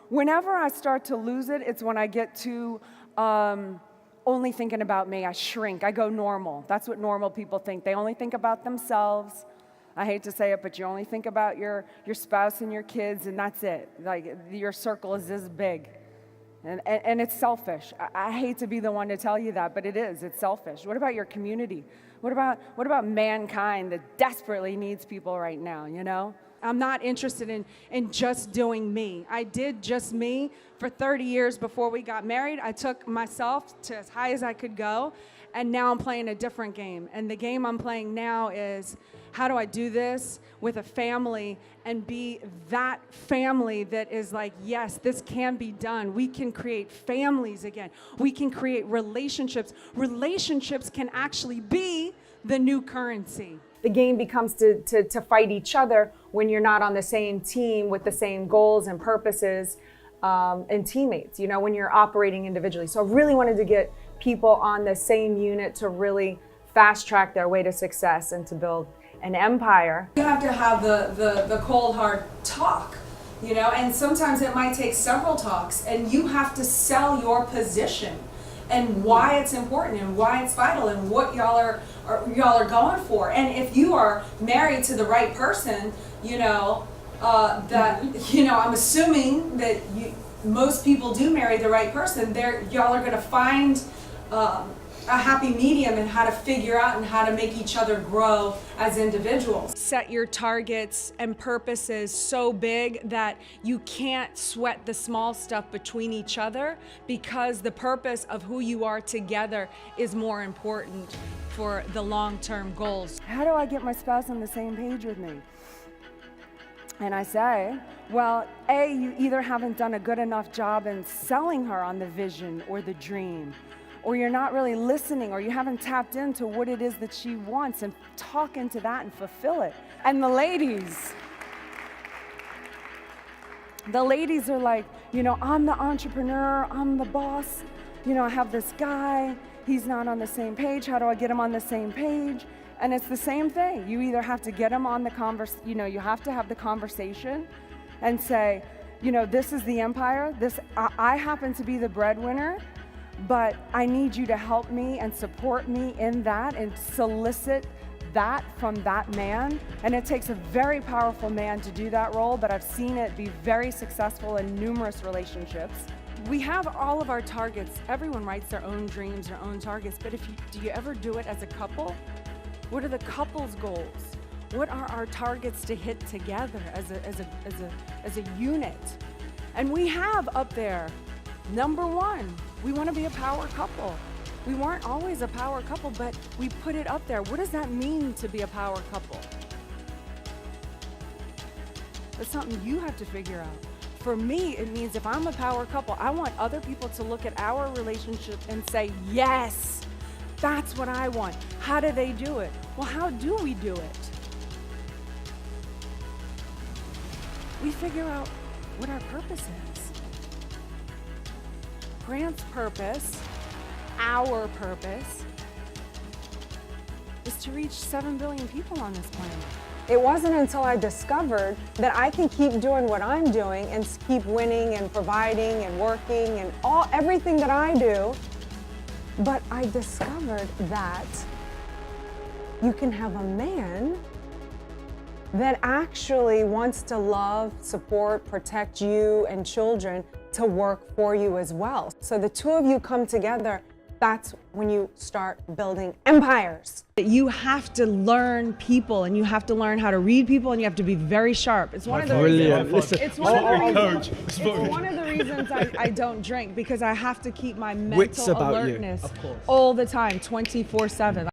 Whenever I start to lose it, it's when I get to only thinking about me. I shrink. I go normal. That's what normal people think. They only think about themselves. I hate to say it, but you only think about your spouse and your kids, and that's it. Like, your circle is this big. And it's selfish. I hate to be the one to tell you that, but it is. It's selfish. What about your community? What about mankind that desperately needs people right now, you know? I'm not interested in just doing me. I did just me for 30 years before we got married. I took myself to as high as I could go, and now I'm playing a different game. And the game I'm playing now is, how do I do this with a family and be that family that is like, yes, this can be done. We can create families again. We can create relationships. Relationships can actually be the new currency. The game becomes to fight each other when you're not on the same team with the same goals and purposes and teammates, you know, when you're operating individually. So I really wanted to get people on the same unit to really fast track their way to success and to build an empire. You have to have the cold hard talk, you know, and sometimes it might take several talks, and you have to sell your position and why it's important and why it's vital and what y'all are going for. And if you are married to the right person, you know, I'm assuming that most people do marry the right person. Y'all are going to find a happy medium and how to figure out and how to make each other grow as individuals. Set your targets and purposes so big that you can't sweat the small stuff between each other, because the purpose of who you are together is more important for the long-term goals. How do I get my spouse on the same page with me? And I say, well, A, you either haven't done a good enough job in selling her on the vision or the dream, or you're not really listening, or you haven't tapped into what it is that she wants and talk into that and fulfill it. And the ladies are like, you know, I'm the entrepreneur, I'm the boss, you know, I have this guy, he's not on the same page, how do I get him on the same page? And it's the same thing. You either have to get him on the you have to have the conversation and say, you know, this is the empire, I happen to be the breadwinner, but I need you to help me and support me in that and solicit that from that man. And it takes a very powerful man to do that role, but I've seen it be very successful in numerous relationships. We have all of our targets. Everyone writes their own dreams, their own targets, but do you ever do it as a couple? What are the couple's goals? What are our targets to hit together as a unit? And we have up there, number one, we want to be a power couple. We weren't always a power couple, but we put it up there. What does that mean to be a power couple? That's something you have to figure out. For me, it means if I'm a power couple, I want other people to look at our relationship and say, yes, that's what I want. How do they do it? Well, how do we do it? We figure out what our purpose is. Grant's purpose, our purpose, is to reach 7 billion people on this planet. It wasn't until I discovered that I can keep doing what I'm doing and keep winning and providing and working and everything that I do, but I discovered that you can have a man that actually wants to love, support, protect you and children to work for you as well. So the two of you come together, that's when you start building empires. You have to learn people, and you have to learn how to read people, and you have to be very sharp. It's one of the Brilliant. one of the reasons I don't drink, because I have to keep my mental alertness all the time, 24/7.